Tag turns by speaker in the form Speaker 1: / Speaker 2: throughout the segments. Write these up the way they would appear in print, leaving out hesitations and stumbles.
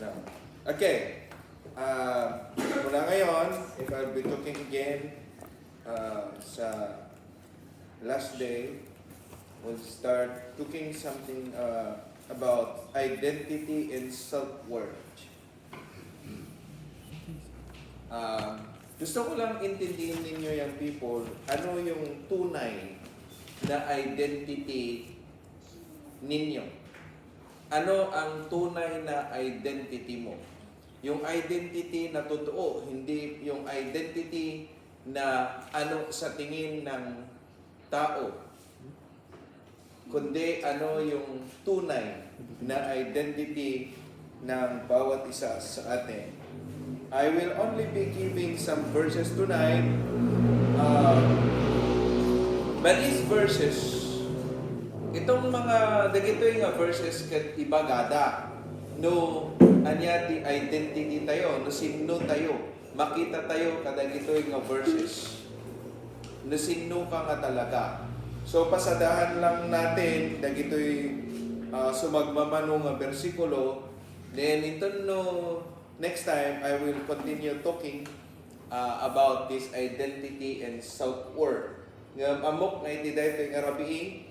Speaker 1: Ano? Okay. Mula ngayon, if I'll be talking again sa last day, we'll start talking something about identity and self-worth. Gusto ko lang intindihin ninyo yung people, ano yung tunay na identity ninyo. Ano ang tunay na identity mo? Yung identity na totoo, hindi yung identity na ano sa tingin ng tao, kundi ano yung tunay na identity ng bawat isa sa atin. I will only be giving some verses tonight. But these verses, itong mga dagitoy nga verses ket ibagada, no anya ti identity tayo, no sino tayo, makita tayo kadagitoy nga verses. No sino ka nga talaga. So pasadahan lang natin dagitoy sumagmamano nga bersikulo. Then ito no next time I will continue talking about this identity and self-worth. Nga amok nga iti daytoy nga rabii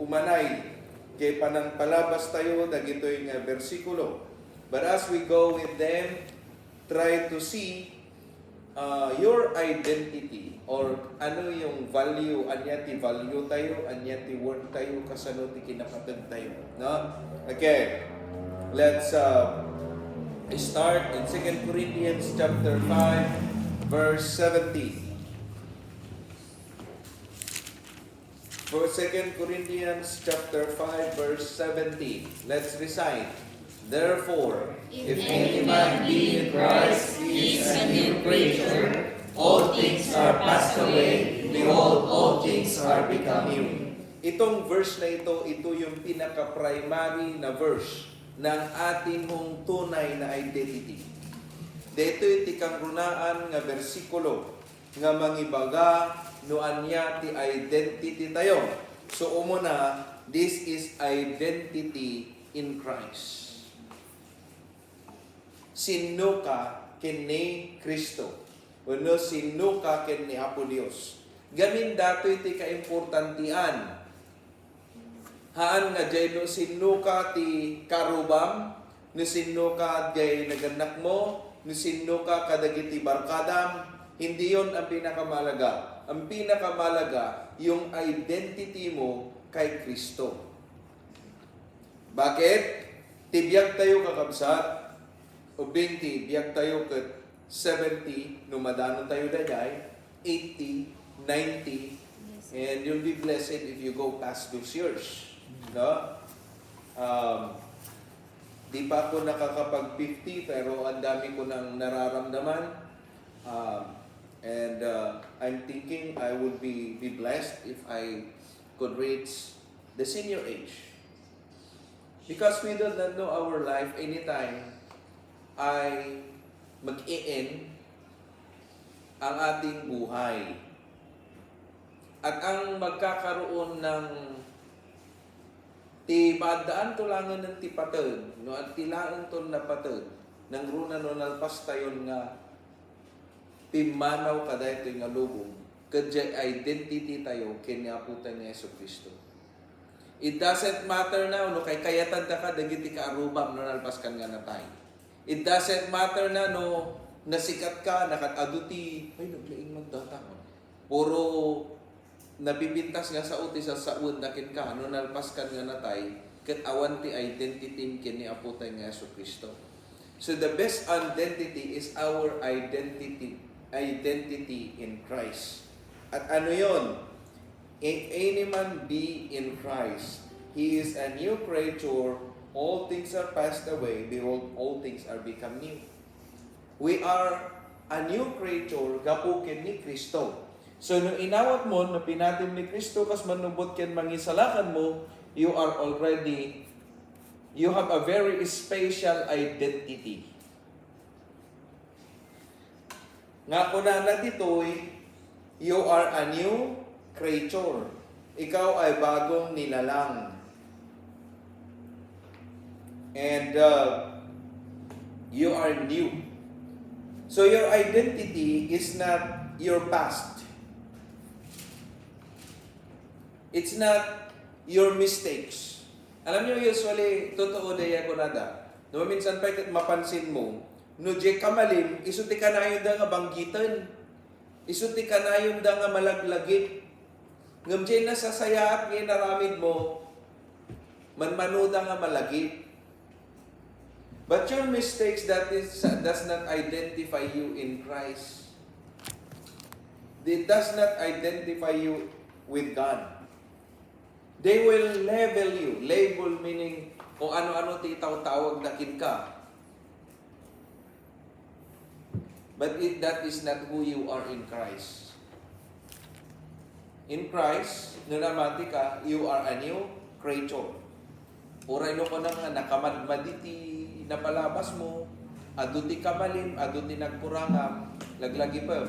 Speaker 1: umanay kay panang palabas tayo dagitoy nga bersikulo. But as we go with them, try to see your identity or ano yung value, anya ti value tayo, anya ti worth tayo, kasano ti kinapatag tayo. No? Okay. Let's start in 2 Corinthians chapter 5 verse 17. For 2 Corinthians chapter 5 verse 17. Let's recite. Therefore,
Speaker 2: If any man be in Christ, he is a new creature. All things are passed away. Behold, all things are become new.
Speaker 1: Itong verse na ito yung pinaka-primary na verse ng ating mong tunay na identity. Dito iti kang runaan nga bersikulo nga mangibaga no anya ti identity tayo. So umuna, this is identity in Christ. Sino ka kini Kristo? Uno, sino ka kini Apo Dios? Gamin dato iti kaimportantian. Haan nga jay no sino ka ti karubam, no sino ka jay naganak mo, no sino ka kadagiti barkadam, hindi yon ang pinakamalaga. Ang pinakamalaga, yung identity mo kay Kristo. Bakit? Tibiyag tayo kakabsat, o 20, biyag tayo kat 70, numadano tayo dayay, 80, 90, and you'll be blessed if you go past those years. No? Di pa ako nakakapag-50, pero ang dami ko nang nararamdaman. And I'm thinking I would be blessed if I could reach the senior age. Because we do not know our life anytime ay mag-i-end ang ating buhay. At ang magkakaroon ng ti madaan to langan ng ti patod, no at tilaan to na patod, nang runa no nalpas tayon nga pimanaw kaday ito nga lubong, kadya identity tayo kiniaputan ni Yesu Kristo. It doesn't matter now, no, kay kayatan ka dagiti ka arubam no nalpas kan nga natay. It doesn't matter na no nasikat ka, nakataduti, ay naglaing magdata. Puro napipintas nga sa uti sa saud nakin ka, no nalpas kan nga natay, ket awan ti identity kiniaputan ni Yesu Kristo. So the best identity is our identity in Christ. At ano yon? If any man be in Christ, he is a new creature. All things are passed away. Behold, all things are become new. We are a new creature gapukin ni Kristo. So nung inawat mo, na pinatim ni Kristo, kas manubot ken mangisalakan mo, you have a very special identity. Nga kuna na ditoy, you are a new creature. Ikaw ay bagong nilalang. And You are new. So your identity is not your past. It's not your mistakes. Alam niyo, usually, totoo daya ko nada. No, minsan pa mapansin mo, no, jay kamalim, isuti ka na yun da nga banggitan. Isuti ka na yun da nga malaglagit. Ngam jay nasasayaat ngayon naramid mo, manmanuda nga malagit. But your mistakes does not identify you in Christ. It does not identify you with God. They will label you. Label meaning kung ano-ano titaw-tawag nakin ka. But that is not who you are in Christ. In Christ, nunamati ka, you are a new creature. Uray no ko na nga, nakamadmaditi, napalabas mo, aduti kamalim, aduti nagkurangam, laglagi pa.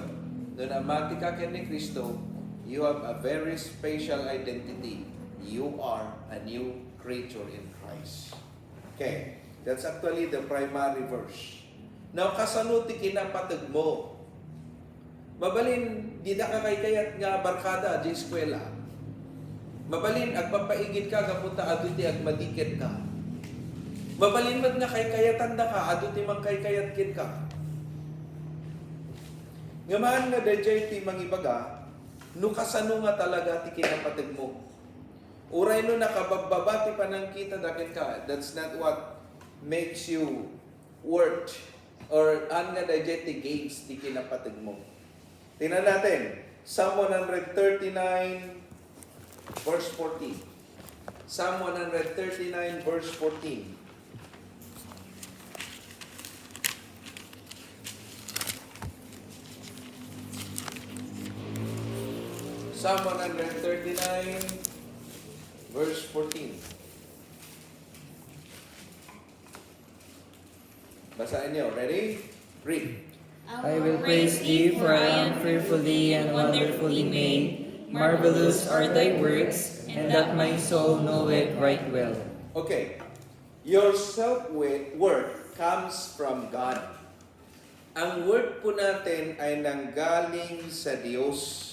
Speaker 1: Nunamati ka kay ni Kristo, you have a very special identity. You are a new creature in Christ. Okay, that's actually the primary verse. Now, kasanuti kinapatag mo. Mabalin, di na kakaykayat nga barkada, di eskwela. Mabalin, agpapaigid ka, kapunta aduti agmadikit ka. Mabalin mat nga kaykayatan na ka, aduti mang kaykayatkin ka. Ngamaan nga dayjay ti mangibaga, no kasano nga talaga ti kinapatag mo. Uray no nakababati pa ng kita dakit ka, that's not what makes you worth or an nga dayjay ti gains ti kinapatag mo. Tingnan natin, Psalm 139 verse 14. Psalm 139 verse 14. Psalm 139 verse 14. Basahin niyo. Ready? Read.
Speaker 2: I will praise thee, for I am fearfully and wonderfully made. Marvelous are thy works, and that my soul knoweth right well.
Speaker 1: Okay. Your self-worth comes from God. Ang word po natin ay nanggaling sa Diyos.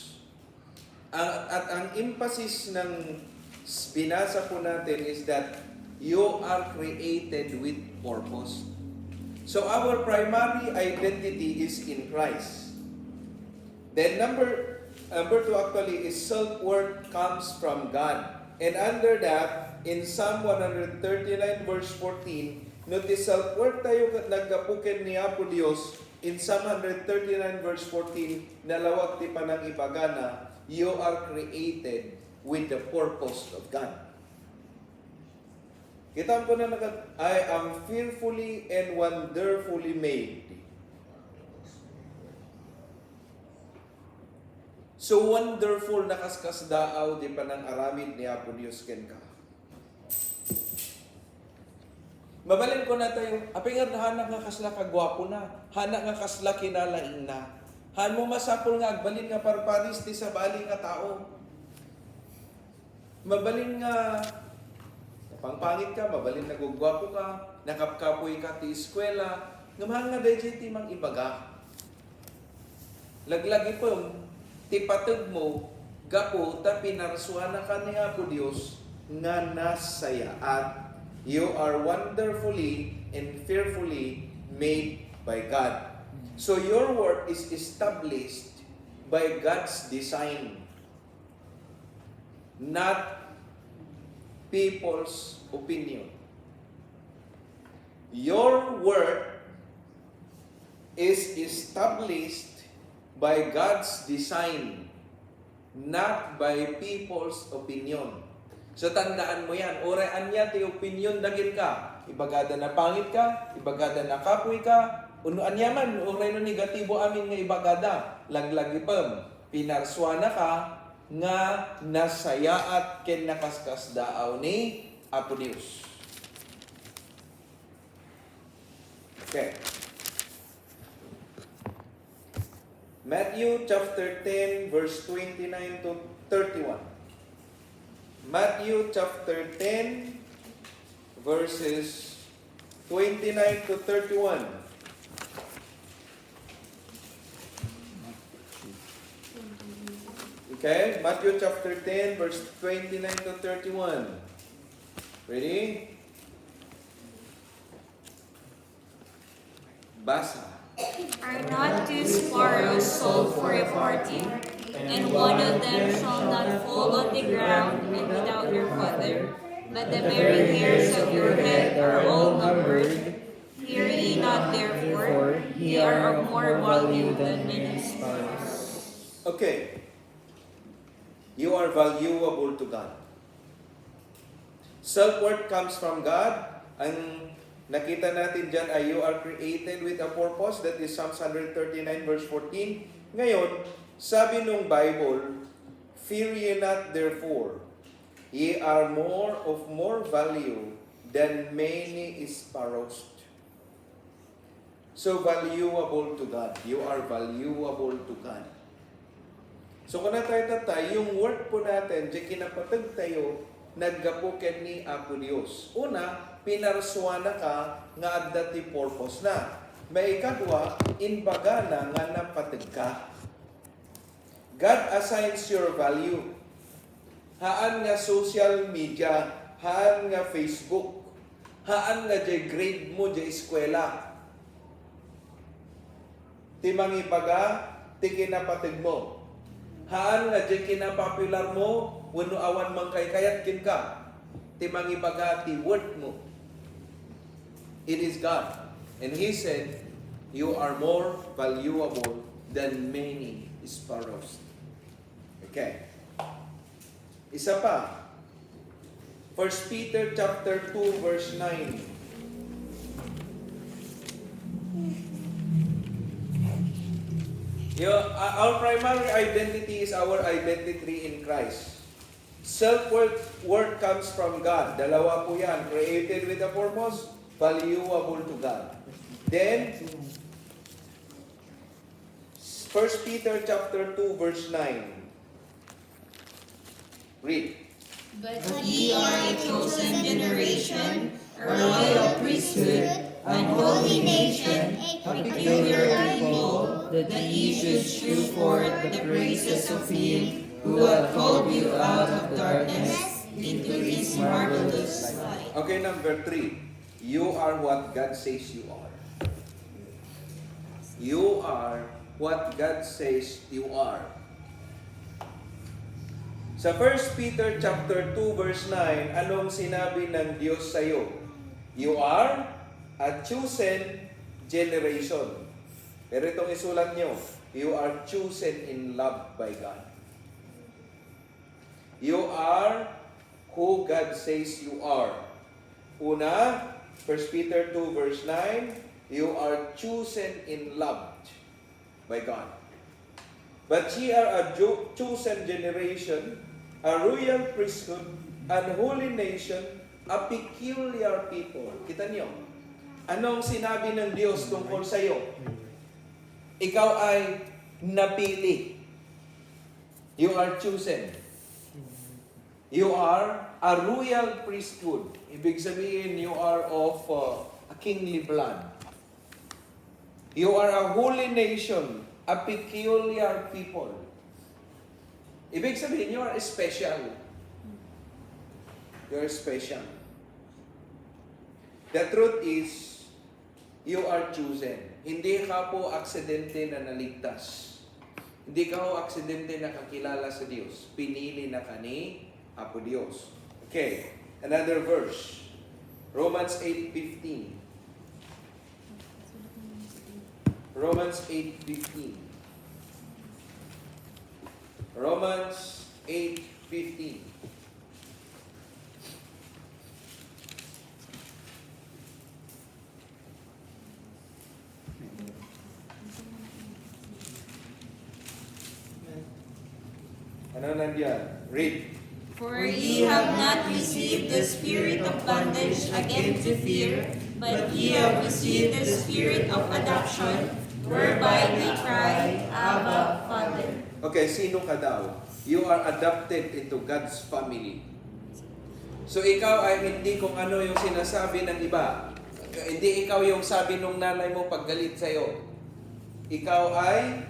Speaker 1: At ang emphasis ng binasa po natin is that you are created with purpose. So our primary identity is in Christ. Then number two actually is self-worth comes from God. And under that, in Psalm 139 verse 14, notice self-worth tayo naggapukin ni Apo Dios. In Psalm 139 verse 14, nalawag ti pa ng ibagana, you are created with the purpose of God. Kita ko na I am fearfully and wonderfully made. So wonderful na kaskas daaw di pa ng aramid ni Apo Dios ken ka. Mabalin ko na tayo, apingar na hanak nga kasla kagwapo na, hanak nga kasla kinalaing na. Han mo masapol nga agbalin nga parparis ti sa bali nga tao. Mabalin nga pangpangit ka, mabalin na gugwapo ka, nakapkapoy ka ti eskwela, nga mahal nga dayjay ti mang ibaga. Laglagi po, ti patag mo, gapo, ta pinarsuana ka ni Apo Dios, nga nasaya at you are wonderfully and fearfully made by God. So your worth is established by God's design, not people's opinion. Your worth is established by God's design, not by people's opinion. So tandaan mo yan, oray anya ti opinion dagit ka, ibagada na pangit ka, ibagada na kapoy ka, unuan yaman, oray no negatibo amin nga ibagada, laglagi pam, pinarswana ka, nga nasaya at ken nakaskas daaw ni Apo Dios. Okay. Matthew chapter 10 verse 29 to 31. Matthew chapter 10 verses 29 to 31. Okay, Matthew chapter 10, verse 29 to 31. Ready? Basa.
Speaker 3: Are not two sparrows sold for a farthing, and one of them shall not fall on the ground and without your Father? But the very hairs of your head are all numbered. Hear ye not therefore, ye are of more value than many sparrows.
Speaker 1: Okay. You are valuable to God. Self-worth comes from God. Ang nakita natin dyan ay you are created with a purpose. That is Psalms 139 verse 14. Ngayon, sabi nung Bible, fear ye not therefore, ye are of more value than many sparrows. So valuable to God. You are valuable to God. So kung natay yung work po natin, di kinapatag tayo, naggapuken ni Apo Dios. Una, pinarswana ka nga adda ti purpose na. May ikadwa, inbaga na nga napatag ka. God assigns your value. Haan nga social media, haan nga Facebook, haan nga jay grade mo jay eskwela. Timang ibaga, ti kinapatag mo. Haan nga jay kinapopular mo, wano awan mang kayat kin ka. Timang ibaga ti word mo. It is God. And He said, you are more valuable than many sparrows. Okay. Isa pa. 1 Peter chapter 2 verse 9. Our primary identity is our identity in Christ. Self-worth comes from God. Dalawa po yan. Created with a purpose, valuable to God. Then, 1 Peter chapter 2 verse 9. Read.
Speaker 3: But ye are a chosen generation, a royal priesthood, an holy nation, a peculiar people, that ye should shew forth the praises of Him who hath called you out of darkness into His marvelous light.
Speaker 1: Okay, number 3. You are what God says you are. You are what God says you are. Sa 1 Peter chapter 2 verse 9, anong sinabi ng Diyos sa iyo? You are a chosen generation. Pero itong isulat nyo, you are chosen in love by God. You are who God says you are. Una, 1 Peter 2 verse 9, you are chosen in love by God. But ye are a chosen generation, a royal priesthood, an holy nation, a peculiar people. Kita niyo? Anong sinabi ng Diyos tungkol sa iyo? Ikaw ay napili. You are chosen. You are a royal priesthood. Ibig sabihin, you are of a kingly blood. You are a holy nation, a peculiar people. Ibig sabihin, you are special. You are special. The truth is, you are chosen. Hindi ka po aksidente na naligtas. Hindi ka po aksidente na kakilala sa Diyos. Pinili na ka ni Apo Diyos. Okay, another verse. Romans 8:15. Romans 8:15. Romans 8:15. Ano nandiyan? Read.
Speaker 3: For ye have not received the spirit of bondage again to fear, but ye have received the spirit of adoption, whereby we cry, Abba, Father.
Speaker 1: Okay, sino ka daw? You are adopted into God's family. So ikaw ay hindi kung ano yung sinasabi ng iba. Hindi ikaw yung sabi nung nanay mo paggalit sa'yo. Ikaw ay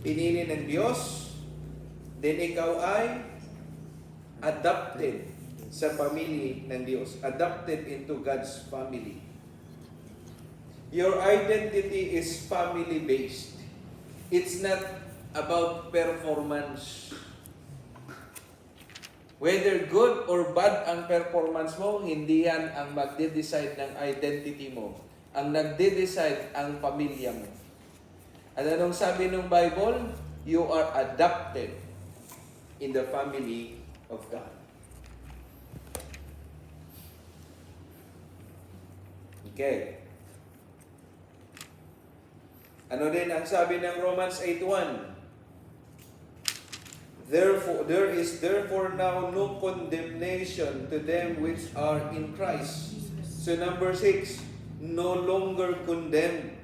Speaker 1: pinili ng Diyos. then ikaw ay adopted sa pamilya ng Diyos. Adopted into God's family. Your identity is family-based. It's not about performance. Whether good or bad ang performance mo, hindi yan ang magde-decide ng identity mo. Ang nagde-decide ang pamilya mo. At anong sabi ng Bible? You are adopted in the family of God. Okay. Ano din ang sabi ng Romans 8:1? Therefore, there is therefore now no condemnation to them which are in Christ. So number 6, no longer condemned.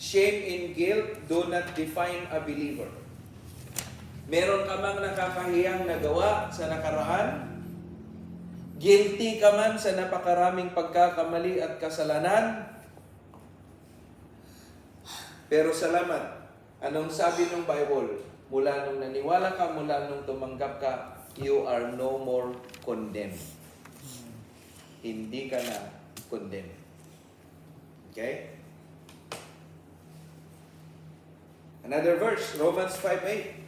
Speaker 1: Shame and guilt do not define a believer. Meron ka mang nakakahiyang nagawa sa nakaraan? Guilty ka man sa napakaraming pagkakamali at kasalanan? Pero salamat, anong sabi ng Bible? Mula nung naniwala ka, mula nung tumanggap ka, you are no more condemned. Hindi ka na condemned. Okay? Another verse, Romans 5:8.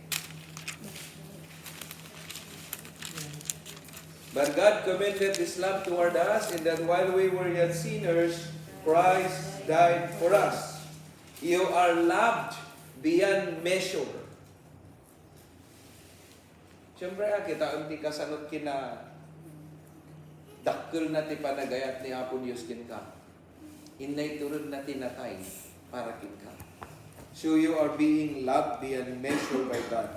Speaker 1: But God commended His love toward us in that while we were yet sinners, Christ died for us. You are loved beyond measure. Siyempre, kita hindi kasanot kina dakkel na ti panagayat ni Apo Diyos kin ka. Inay turun na tinatay para kin ka. So you are being loved beyond measure by God.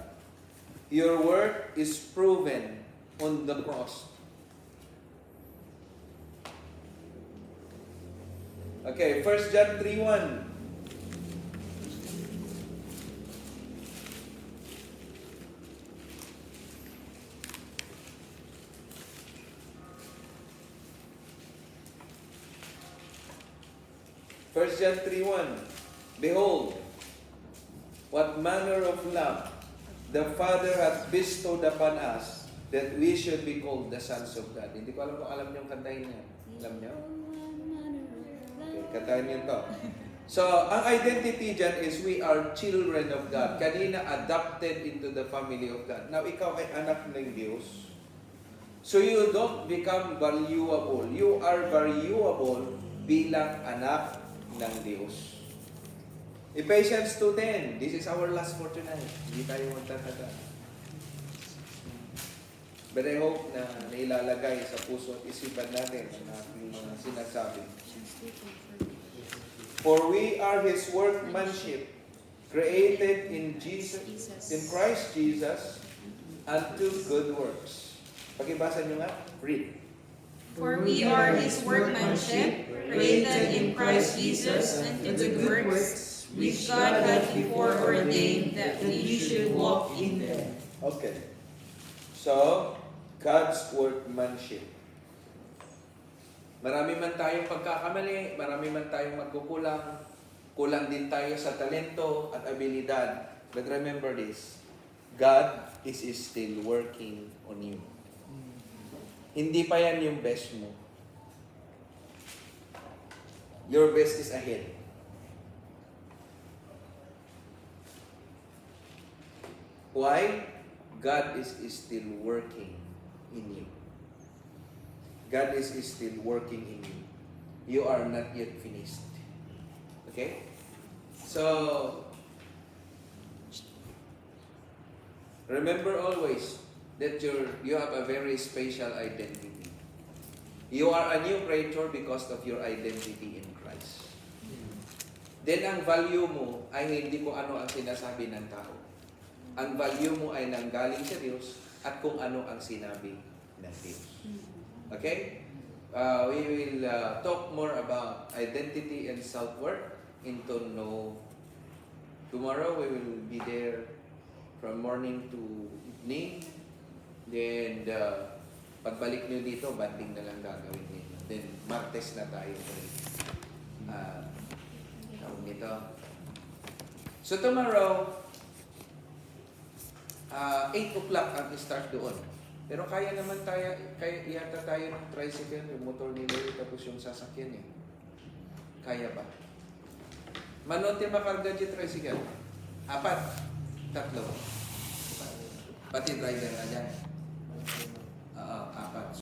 Speaker 1: Your worth is proven on the cross. Okay, 1 John 3:1. First John 3:1. Behold, what manner of love the Father hath bestowed upon us, that we should be called the sons of God. Hindi ko alam kung alam niyo ang kantahin niya. Alam niyo? Okay, kantahin niyo to. So, ang identity dyan is we are children of God. Kanina, adopted into the family of God. Now, ikaw ay anak ng Diyos. So, you don't become valuable. You are valuable bilang anak ng Diyos. Ephesians 2:10. This is our last for tonight. Hindi tayo magtataga. But I hope na nailalagay sa puso at isipan natin ang ating mga sinasabi. For we are His workmanship, created in Christ Jesus, unto good works. Pakibasa nyo nga. Read.
Speaker 3: For we are His workmanship, created in Christ Jesus unto good works, which God had before ordained that we should walk in them.
Speaker 1: Okay. So, God's workmanship. Marami man tayong pagkakamali, marami man tayong magkukulang, kulang din tayo sa talento at abilidad. But remember this, God is still working on you. Hindi pa yan yung best mo. Your best is ahead. Why? God is still working in you. God is still working in you. You are not yet finished. Okay? So, remember always that you have a very special identity. You are a new creature because of your identity in Christ. Then ang value mo ay hindi kung ano ang sinasabi ng tao. Ang value mo ay nanggaling sa Diyos at kung ano ang sinabi ng Diyos. Okay? We will talk more about identity and self-worth into know. Tomorrow we will be there from morning to evening. Then, pagbalik nyo dito, banding na lang gagawin nyo. Then, Martes na tayo ulit. Tawag nito, So tomorrow, 8 o'clock ang start doon. Pero kaya naman tayo, kaya yata tayo ng tricycle, yung motor nila yun, tapos yung sasakyan eh. Kaya ba? Manote makarga di tricycle? 4, 3. Pati driver na dyan.